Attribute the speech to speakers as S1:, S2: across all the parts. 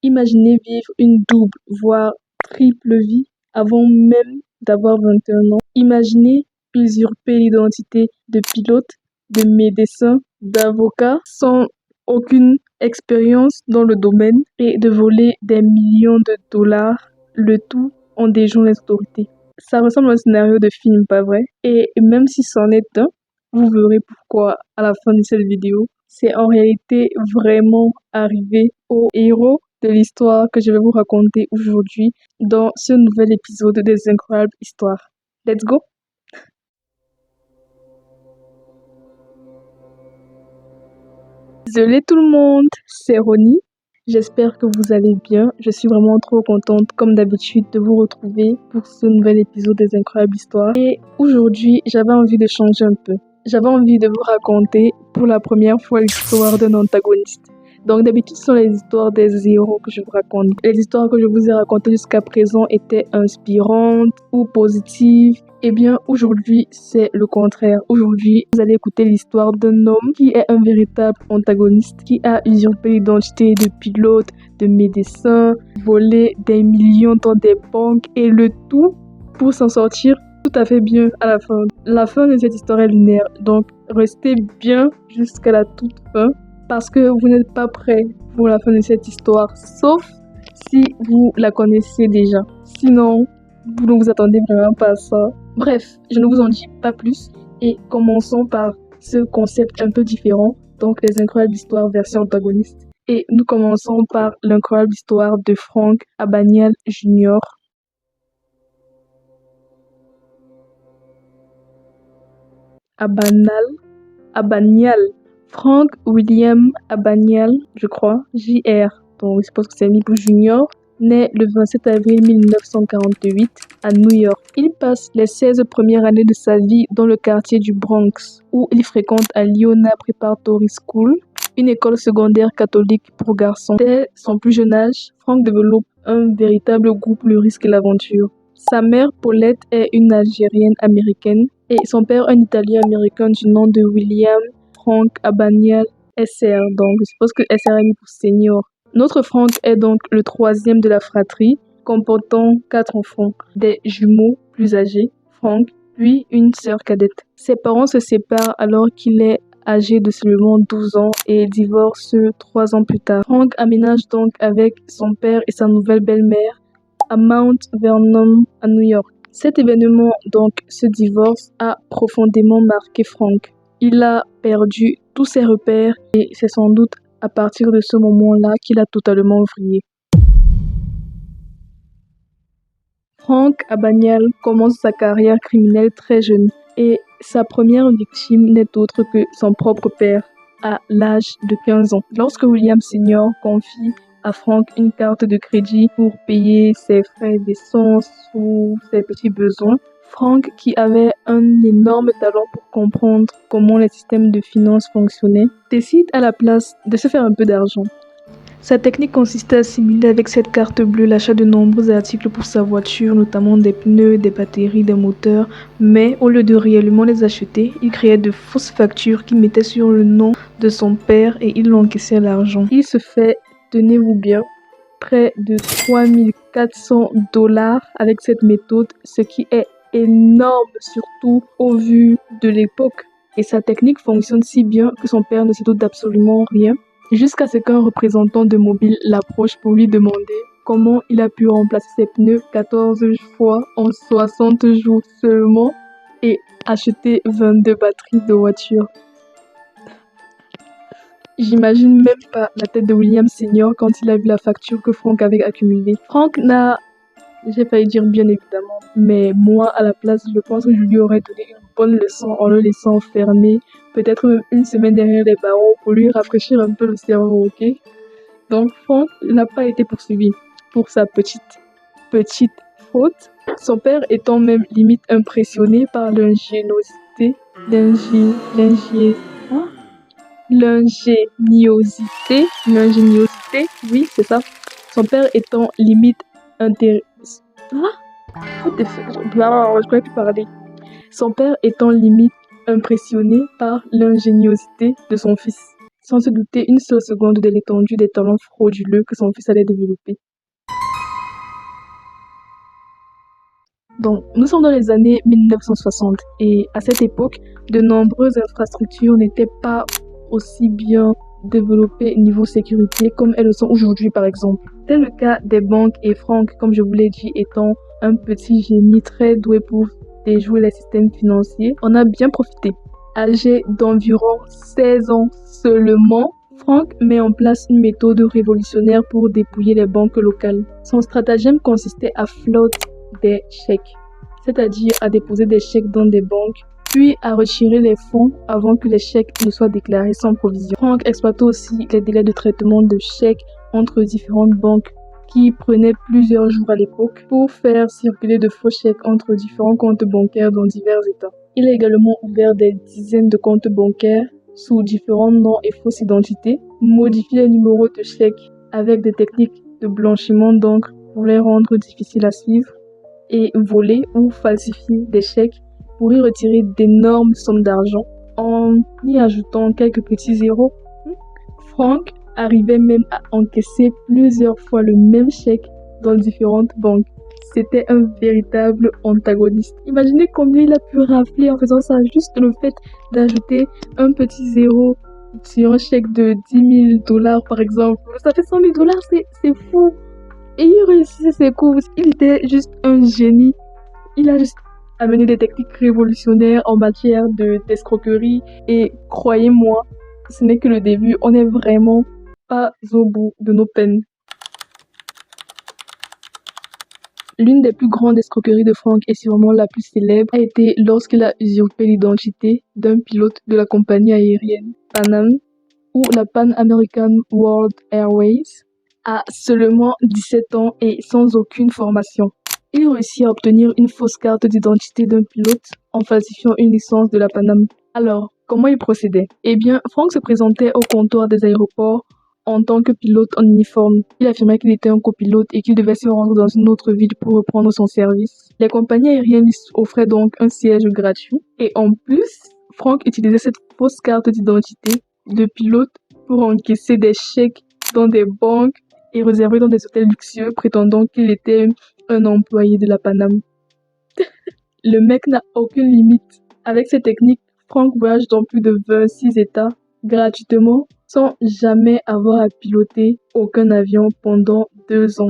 S1: Imaginez vivre une double, voire triple vie avant même d'avoir 21 ans. Imaginez usurper l'identité de pilote, de médecin, d'avocat sans aucune expérience dans le domaine et de voler des millions de dollars, le tout en déjouant les autorités. Ça ressemble à un scénario de film, pas vrai? Et même si c'en est un, vous verrez pourquoi à la fin de cette vidéo. C'est en réalité vraiment arrivé au héros de l'histoire que je vais vous raconter aujourd'hui dans ce nouvel épisode des incroyables histoires. Let's go! Désolé tout le monde, c'est Ronnie. J'espère que vous allez bien. Je suis vraiment trop contente, comme d'habitude, de vous retrouver pour ce nouvel épisode des incroyables histoires. Et aujourd'hui, j'avais envie de changer un peu. J'avais envie de vous raconter pour la première fois l'histoire d'un antagoniste. Donc d'habitude, ce sont les histoires des héros que je vous raconte. Les histoires que je vous ai racontées jusqu'à présent étaient inspirantes ou positives. Eh bien, aujourd'hui, c'est le contraire. Aujourd'hui, vous allez écouter l'histoire d'un homme qui est un véritable antagoniste, qui a usurpé l'identité de pilote, de médecin, volé des millions dans des banques et le tout pour s'en sortir tout à fait bien à la fin. La fin de cette histoire est lunaire, donc restez bien jusqu'à la toute fin parce que vous n'êtes pas prêts pour la fin de cette histoire, sauf si vous la connaissez déjà. Sinon, vous ne vous attendez vraiment pas à ça. Bref, je ne vous en dis pas plus et commençons par ce concept un peu différent, donc les incroyables histoires version antagoniste. Et nous commençons par l'incroyable histoire de Frank Abagnale Jr. Abagnale. Frank William Abagnale, je crois, JR. Donc, je suppose que c'est mis pour Junior. Né le 27 avril 1948 à New York. Il passe les 16 premières années de sa vie dans le quartier du Bronx, où il fréquente à l'Iona Preparatory School, une école secondaire catholique pour garçons. Dès son plus jeune âge, Frank développe un véritable goût pour le risque et l'aventure. Sa mère, Paulette, est une Algérienne américaine et son père, un Italien américain du nom de William Frank Abagnale SR. Donc, je suppose que SR est mis pour senior. Notre Frank est donc le troisième de la fratrie, comportant 4 enfants, des jumeaux plus âgés, Frank, puis une sœur cadette. Ses parents se séparent alors qu'il est âgé de seulement 12 ans et divorce 3 ans plus tard. Frank aménage donc avec son père et sa nouvelle belle-mère à Mount Vernon à New York. Cet événement, donc ce divorce, a profondément marqué Frank. Il a perdu tous ses repères et c'est sans doute à partir de ce moment-là qu'il a totalement vrillé. Frank Abagnale commence sa carrière criminelle très jeune et sa première victime n'est autre que son propre père à l'âge de 15 ans. Lorsque William Senior confie à Frank une carte de crédit pour payer ses frais d'essence ou ses petits besoins, Frank, qui avait un énorme talent pour comprendre comment les systèmes de finances fonctionnaient, décide à la place de se faire un peu d'argent. Sa technique consistait à simuler avec cette carte bleue l'achat de nombreux articles pour sa voiture, notamment des pneus, des batteries, des moteurs, mais au lieu de réellement les acheter, il créait de fausses factures qu'il mettait sur le nom de son père et il encaissait l'argent. Il se fait, tenez-vous bien, près de 3400 $ avec cette méthode, ce qui est énorme, surtout au vu de l'époque. Et sa technique fonctionne si bien que son père ne se doute absolument rien, jusqu'à ce qu'un représentant de Mobile l'approche pour lui demander comment il a pu remplacer ses pneus 14 fois en 60 jours seulement et acheter 22 batteries de voiture. J'imagine même pas la tête de William Senior quand il a vu la facture que Frank avait accumulée. Frank n'a, j'ai failli dire bien évidemment, mais moi à la place, je pense que je lui aurais donné une bonne leçon en le laissant enfermer, peut-être même une semaine derrière les barreaux pour lui rafraîchir un peu le cerveau, ok? Donc Frank n'a pas été poursuivi pour sa petite faute, son père étant même limite impressionné par l'ingéniosité, oui, c'est ça. Son père étant limite intéressé. Je pourrais plus parler. Son père étant limite impressionné par l'ingéniosité de son fils. sans se douter une seule seconde de l'étendue des talents frauduleux que son fils allait développer. Donc, nous sommes dans les années 1960 et à cette époque, de nombreuses infrastructures n'étaient pas aussi bien développées niveau sécurité comme elles le sont aujourd'hui par exemple. C'est le cas des banques et Frank, comme je vous l'ai dit, étant un petit génie très doué pour déjouer les systèmes financiers, on a bien profité. Âgé d'environ 16 ans seulement, Frank met en place une méthode révolutionnaire pour dépouiller les banques locales. Son stratagème consistait à flotter des chèques, c'est-à-dire à déposer des chèques dans des banques, puis à retirer les fonds avant que les chèques ne soient déclarés sans provision. Frank exploitait aussi les délais de traitement de chèques entre différentes banques qui prenaient plusieurs jours à l'époque pour faire circuler de faux chèques entre différents comptes bancaires dans divers États. Il a également ouvert des dizaines de comptes bancaires sous différents noms et fausses identités, modifié les numéros de chèques avec des techniques de blanchiment d'encre pour les rendre difficiles à suivre, et voler ou falsifier des chèques pour y retirer d'énormes sommes d'argent en y ajoutant quelques petits zéros. Frank arrivait même à encaisser plusieurs fois le même chèque dans différentes banques. C'était un véritable antagoniste. Imaginez combien il a pu rafler en faisant ça, juste le fait d'ajouter un petit zéro sur un chèque de 10 000 dollars par exemple. Ça fait 100 000 dollars, c'est fou. Et il réussissait ses coups. Il était juste un génie. Il a juste amené des techniques révolutionnaires en matière d'escroquerie. Et croyez-moi, ce n'est que le début. On n'est vraiment pas au bout de nos peines. L'une des plus grandes escroqueries de Frank et sûrement la plus célèbre a été lorsqu'il a usurpé l'identité d'un pilote de la compagnie aérienne Pan Am ou la Pan American World Airways à seulement 17 ans et sans aucune formation. Il réussit à obtenir une fausse carte d'identité d'un pilote en falsifiant une licence de la Pan Am. Alors, comment il procédait? Eh bien, Frank se présentait au comptoir des aéroports en tant que pilote en uniforme. Il affirmait qu'il était un copilote et qu'il devait se rendre dans une autre ville pour reprendre son service. Les compagnies aériennes lui offraient donc un siège gratuit et en plus, Frank utilisait cette fausse carte d'identité de pilote pour encaisser des chèques dans des banques et réserver dans des hôtels luxueux prétendant qu'il était un employé de la Pan Am. Le mec n'a aucune limite. Avec ces techniques, Frank voyage dans plus de 26 États gratuitement sans jamais avoir à piloter aucun avion pendant 2 ans.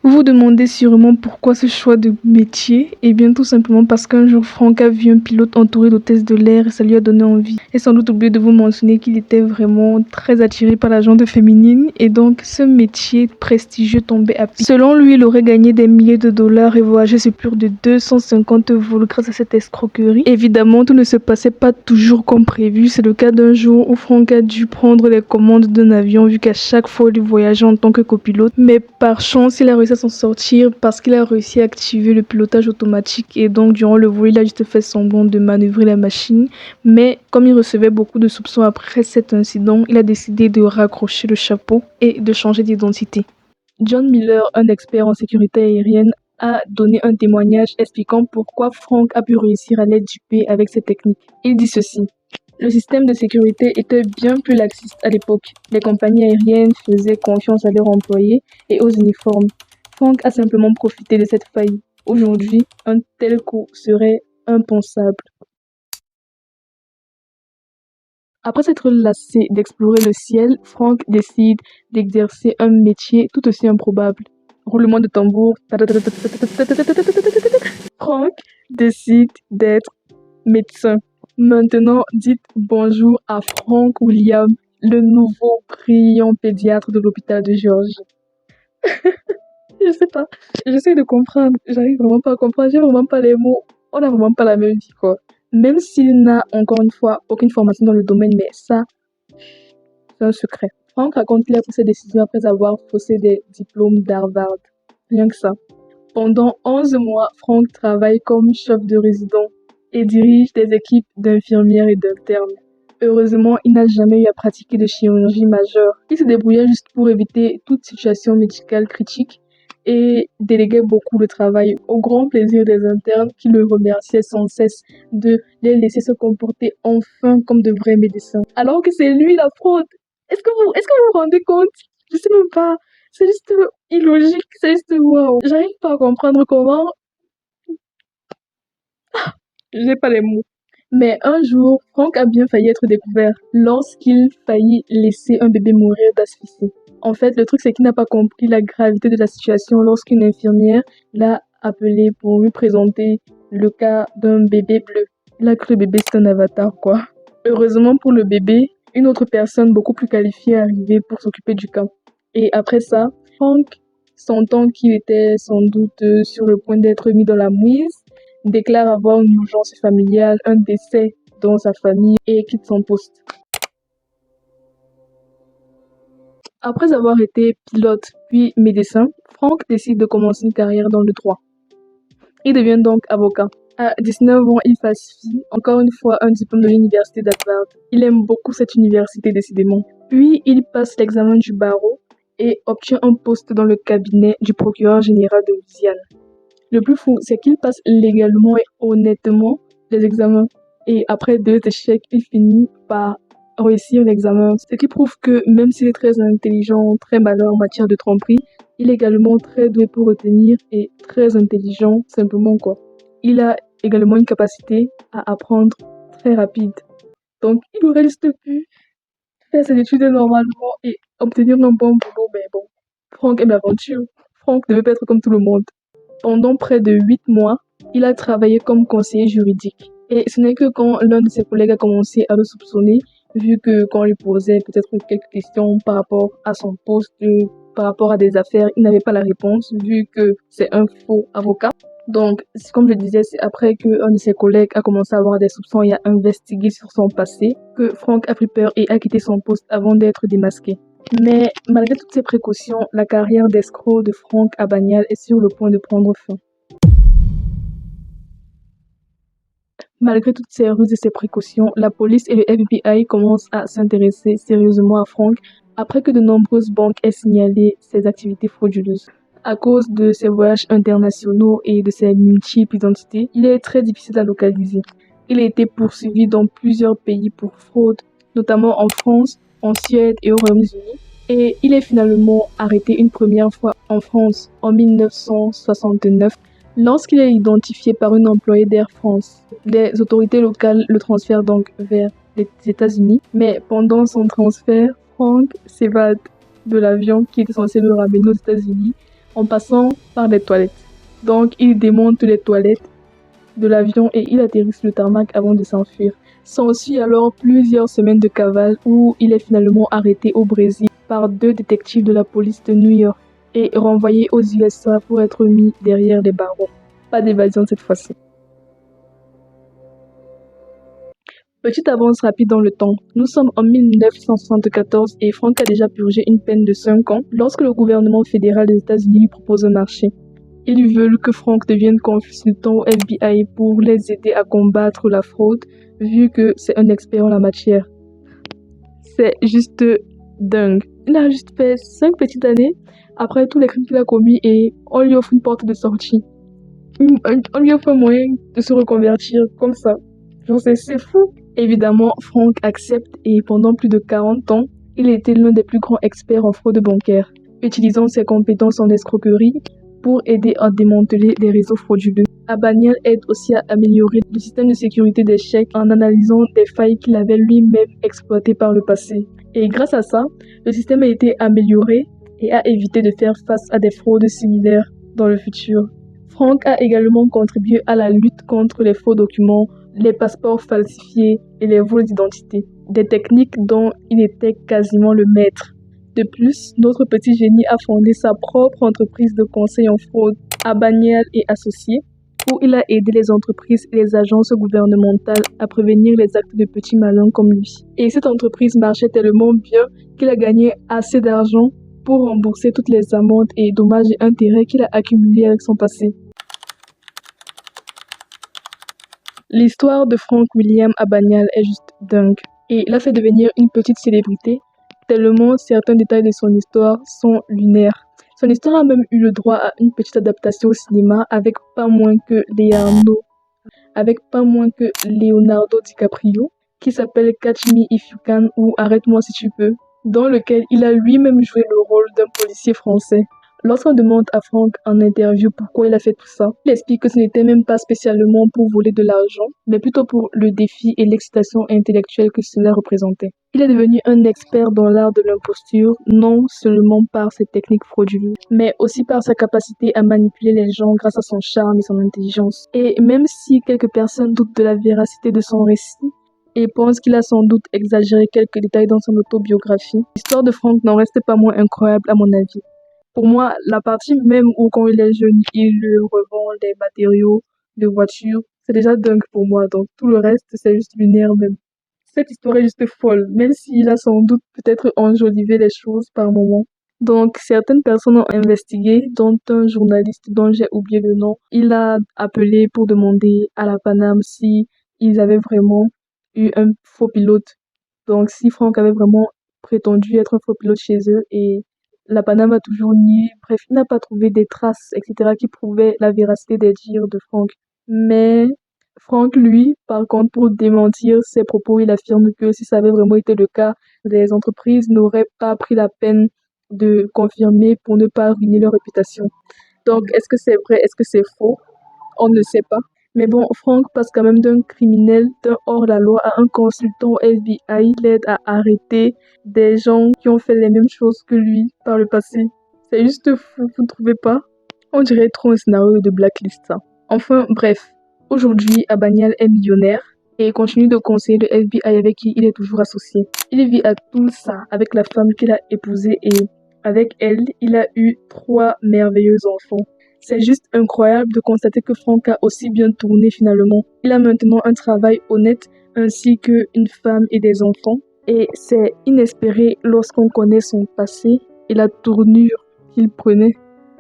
S1: Vous vous demandez sûrement pourquoi ce choix de métier? Eh bien tout simplement parce qu'un jour Frank a vu un pilote entouré d'hôtesses de l'air et ça lui a donné envie. Et sans doute oublié de vous mentionner qu'il était vraiment très attiré par la gente féminine et donc ce métier prestigieux tombait à pic. Selon lui, il aurait gagné des milliers de dollars et voyagé sur plus de 250 vols grâce à cette escroquerie. Évidemment, tout ne se passait pas toujours comme prévu. C'est le cas d'un jour où Frank a dû prendre les commandes d'un avion vu qu'à chaque fois il voyageait en tant que copilote. Mais par chance, il a réussi à s'en sortir parce qu'il a réussi à activer le pilotage automatique et donc durant le vol, il a juste fait semblant de manœuvrer la machine. Mais comme il recevait beaucoup de soupçons après cet incident, il a décidé de raccrocher le chapeau et de changer d'identité. John Miller, un expert en sécurité aérienne, a donné un témoignage expliquant pourquoi Frank a pu réussir à les duper avec ces techniques. Il dit ceci. Le système de sécurité était bien plus laxiste à l'époque. Les compagnies aériennes faisaient confiance à leurs employés et aux uniformes. Frank a simplement profité de cette faille. Aujourd'hui, un tel coup serait impensable. Après s'être lassé d'explorer le ciel, Frank décide d'exercer un métier tout aussi improbable. Roulement de tambour. Frank décide d'être médecin. Maintenant, dites bonjour à Frank William, le nouveau brillant pédiatre de l'hôpital de Géorgie. Je sais pas, j'essaie de comprendre, j'arrive vraiment pas à comprendre, j'ai vraiment pas les mots, on a vraiment pas la même vie quoi. Même s'il n'a encore une fois aucune formation dans le domaine, mais ça, c'est un secret. Frank raconte qu'il a pris ses décisions après avoir faussé des diplômes d'Harvard. Rien que ça. Pendant 11 mois, Frank travaille comme chef de résident et dirige des équipes d'infirmières et d'internes. Heureusement, il n'a jamais eu à pratiquer de chirurgie majeure. Il se débrouillait juste pour éviter toute situation médicale critique et déléguait beaucoup de travail au grand plaisir des internes qui le remerciaient sans cesse de les laisser se comporter enfin comme de vrais médecins. Alors que c'est lui la fraude. Est-ce que vous vous rendez compte? Je sais même pas. C'est juste illogique. C'est juste waouh. J'arrive pas à comprendre comment. J'ai pas les mots. Mais un jour, Franck a bien failli être découvert lorsqu'il faillit laisser un bébé mourir d'asphyxie. En fait, le truc, c'est qu'il n'a pas compris la gravité de la situation lorsqu'une infirmière l'a appelé pour lui présenter le cas d'un bébé bleu. Il a cru le bébé c'était un avatar, quoi. Heureusement pour le bébé, une autre personne beaucoup plus qualifiée est arrivée pour s'occuper du cas. Et après ça, Franck, sentant qu'il était sans doute sur le point d'être mis dans la mouise, déclare avoir une urgence familiale, un décès dans sa famille et quitte son poste. Après avoir été pilote puis médecin, Franck décide de commencer une carrière dans le droit. Il devient donc avocat. À 19 ans, il falsifie encore une fois un diplôme de l'université d'Harvard. Il aime beaucoup cette université décidément. Puis il passe l'examen du barreau et obtient un poste dans le cabinet du procureur général de Louisiane. Le plus fou, c'est qu'il passe légalement et honnêtement les examens. Et après 2 échecs, il finit par réussir l'examen. Ce qui prouve que même s'il est très intelligent, très malin en matière de tromperie, il est également très doué pour retenir et très intelligent simplement quoi. Il a également une capacité à apprendre très rapide. Donc il aurait juste pu faire ses études normalement et obtenir un bon boulot, mais bon. Franck aime l'aventure. Franck ne veut pas être comme tout le monde. Pendant près de 8 mois, il a travaillé comme conseiller juridique. Et ce n'est que quand l'un de ses collègues a commencé à le soupçonner, vu que quand on lui posait peut-être quelques questions par rapport à son poste, par rapport à des affaires, il n'avait pas la réponse, vu que c'est un faux avocat. Donc, comme je disais, c'est après qu'un de ses collègues a commencé à avoir des soupçons et à investiguer sur son passé que Franck a pris peur et a quitté son poste avant d'être démasqué. Mais malgré toutes ces précautions, la carrière d'escroc de Franck Abagnale est sur le point de prendre fin. Malgré toutes ces ruses et ces précautions, la police et le FBI commencent à s'intéresser sérieusement à Franck après que de nombreuses banques aient signalé ses activités frauduleuses. À cause de ses voyages internationaux et de ses multiples identités, il est très difficile à localiser. Il a été poursuivi dans plusieurs pays pour fraude, notamment en France, en Suède et au Royaume-Uni. Et il est finalement arrêté une première fois en France en 1969 lorsqu'il est identifié par une employée d'Air France. Les autorités locales le transfèrent donc vers les États-Unis, mais pendant son transfert, Franck s'évade de l'avion qui était censé le ramener aux États-Unis en passant par les toilettes. Donc il démonte les toilettes de l'avion et il atterrit sur le tarmac avant de s'enfuir. S'ensuit alors plusieurs semaines de cavale où il est finalement arrêté au Brésil par 2 détectives de la police de New York et renvoyé aux USA pour être mis derrière les barreaux. Pas d'évasion cette fois-ci. Petite avance rapide dans le temps. Nous sommes en 1974 et Franck a déjà purgé une peine de 5 ans lorsque le gouvernement fédéral des États-Unis lui propose un marché. Ils veulent que Franck devienne consultant au FBI pour les aider à combattre la fraude, vu que c'est un expert en la matière. C'est juste dingue. Il a juste fait 5 petites années après tous les crimes qu'il a commis et on lui offre une porte de sortie. On lui offre un moyen de se reconvertir comme ça. Genre, c'est fou. Évidemment, Franck accepte et pendant plus de 40 ans, il était l'un des plus grands experts en fraude bancaire, utilisant ses compétences en escroquerie pour aider à démanteler des réseaux frauduleux. Abagnale aide aussi à améliorer le système de sécurité des chèques en analysant des failles qu'il avait lui-même exploitées par le passé. Et grâce à ça, le système a été amélioré et a évité de faire face à des fraudes similaires dans le futur. Franck a également contribué à la lutte contre les faux documents, les passeports falsifiés et les vols d'identité, des techniques dont il était quasiment le maître. De plus, notre petit génie a fondé sa propre entreprise de conseil en fraude, Abagnale et Associés, où il a aidé les entreprises et les agences gouvernementales à prévenir les actes de petits malins comme lui. Et cette entreprise marchait tellement bien qu'il a gagné assez d'argent pour rembourser toutes les amendes et dommages et intérêts qu'il a accumulés avec son passé. L'histoire de Franck William Abagnale est juste dingue et l'a fait devenir une petite célébrité tellement certains détails de son histoire sont lunaires. Son histoire a même eu le droit à une petite adaptation au cinéma avec pas moins que Leonardo DiCaprio, qui s'appelle Catch Me If You Can ou Arrête-moi si tu peux, dans lequel il a lui-même joué le rôle d'un policier français. Lorsqu'on demande à Franck en interview pourquoi il a fait tout ça, il explique que ce n'était même pas spécialement pour voler de l'argent, mais plutôt pour le défi et l'excitation intellectuelle que cela représentait. Il est devenu un expert dans l'art de l'imposture, non seulement par ses techniques frauduleuses, mais aussi par sa capacité à manipuler les gens grâce à son charme et son intelligence. Et même si quelques personnes doutent de la véracité de son récit, et pensent qu'il a sans doute exagéré quelques détails dans son autobiographie, l'histoire de Franck n'en reste pas moins incroyable à mon avis. Pour moi, la partie même où quand il est jeune, il revend des matériaux de voiture, c'est déjà dingue pour moi. Donc tout le reste, c'est juste lunaire même. Cette histoire est juste folle, même s'il a sans doute peut-être enjolivé les choses par moments. Donc certaines personnes ont investigué, dont un journaliste dont j'ai oublié le nom. Il a appelé pour demander à la Paname si ils avaient vraiment eu un faux pilote. Donc si Franck avait vraiment prétendu être un faux pilote chez eux et la Paname a toujours nié. Bref, il n'a pas trouvé des traces, etc., qui prouvaient la véracité des dires de Franck. Mais Franck, lui, par contre, pour démentir ses propos, il affirme que si ça avait vraiment été le cas, les entreprises n'auraient pas pris la peine de confirmer pour ne pas ruiner leur réputation. Donc, est-ce que c'est vrai, est-ce que c'est faux? On ne sait pas. Mais bon, Franck passe quand même d'un criminel, d'un hors-la-loi à un consultant au FBI qui l'aide à arrêter des gens qui ont fait les mêmes choses que lui par le passé. C'est juste fou, vous ne trouvez pas? On dirait trop un scénario de Blacklist, ça. Enfin, bref. Aujourd'hui, Abanial est millionnaire et continue de conseiller le FBI avec qui il est toujours associé. Il vit à Tulsa avec la femme qu'il a épousée et avec elle, il a eu 3 merveilleux enfants. C'est juste incroyable de constater que Franck a aussi bien tourné finalement. Il a maintenant un travail honnête ainsi qu'une femme et des enfants. Et c'est inespéré lorsqu'on connaît son passé et la tournure qu'il prenait.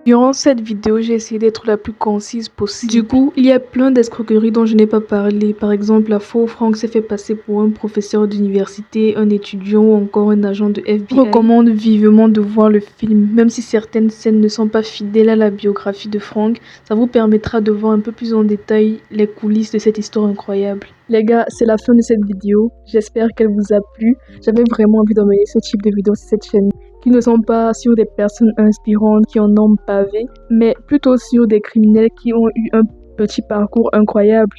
S1: Durant cette vidéo, j'ai essayé d'être la plus concise possible. Du coup, il y a plein d'escroqueries dont je n'ai pas parlé. Par exemple, la fois où Franck s'est fait passer pour un professeur d'université, un étudiant ou encore un agent de FBI. Je recommande vivement de voir le film. Même si certaines scènes ne sont pas fidèles à la biographie de Franck, ça vous permettra de voir un peu plus en détail les coulisses de cette histoire incroyable. Les gars, c'est la fin de cette vidéo. J'espère qu'elle vous a plu. J'avais vraiment envie d'envoyer ce type de vidéo sur cette chaîne, qui ne sont pas sur des personnes inspirantes qui en ont pavé, mais plutôt sur des criminels qui ont eu un petit parcours incroyable.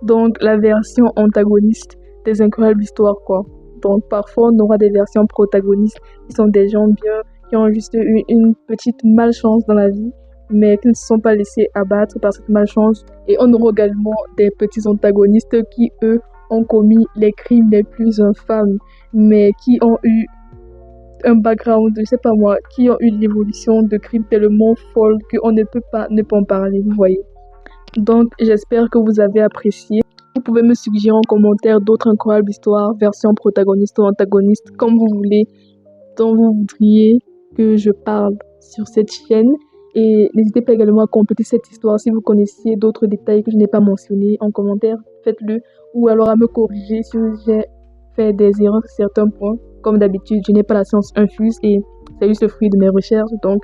S1: Donc la version antagoniste des incroyables histoires, quoi. Donc parfois on aura des versions protagonistes qui sont des gens bien, qui ont juste eu une petite malchance dans la vie, mais qui ne se sont pas laissés abattre par cette malchance. Et on aura également des petits antagonistes qui, eux, ont commis les crimes les plus infâmes, mais qui ont eu un background, je sais pas moi, qui ont eu l'évolution de crimes tellement folle qu'on ne peut pas ne pas en parler, vous voyez. Donc, j'espère que vous avez apprécié. Vous pouvez me suggérer en commentaire d'autres incroyables histoires, versions protagonistes ou antagonistes, comme vous voulez, dont vous voudriez que je parle sur cette chaîne. Et n'hésitez pas également à compléter cette histoire si vous connaissiez d'autres détails que je n'ai pas mentionnés en commentaire, faites-le. Ou alors à me corriger si j'ai fait des erreurs sur certains points. Comme d'habitude, je n'ai pas la science infuse et c'est juste le fruit de mes recherches. Donc,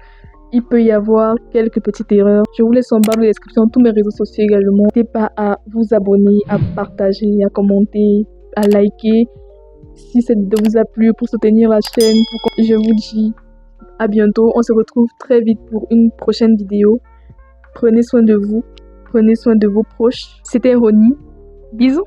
S1: il peut y avoir quelques petites erreurs. Je vous laisse en barre de description tous mes réseaux sociaux également. N'hésitez pas à vous abonner, à partager, à commenter, à liker. Si cette vidéo vous a plu, pour soutenir la chaîne, je vous dis à bientôt. On se retrouve très vite pour une prochaine vidéo. Prenez soin de vous, prenez soin de vos proches. C'était Ronnie. Bisous.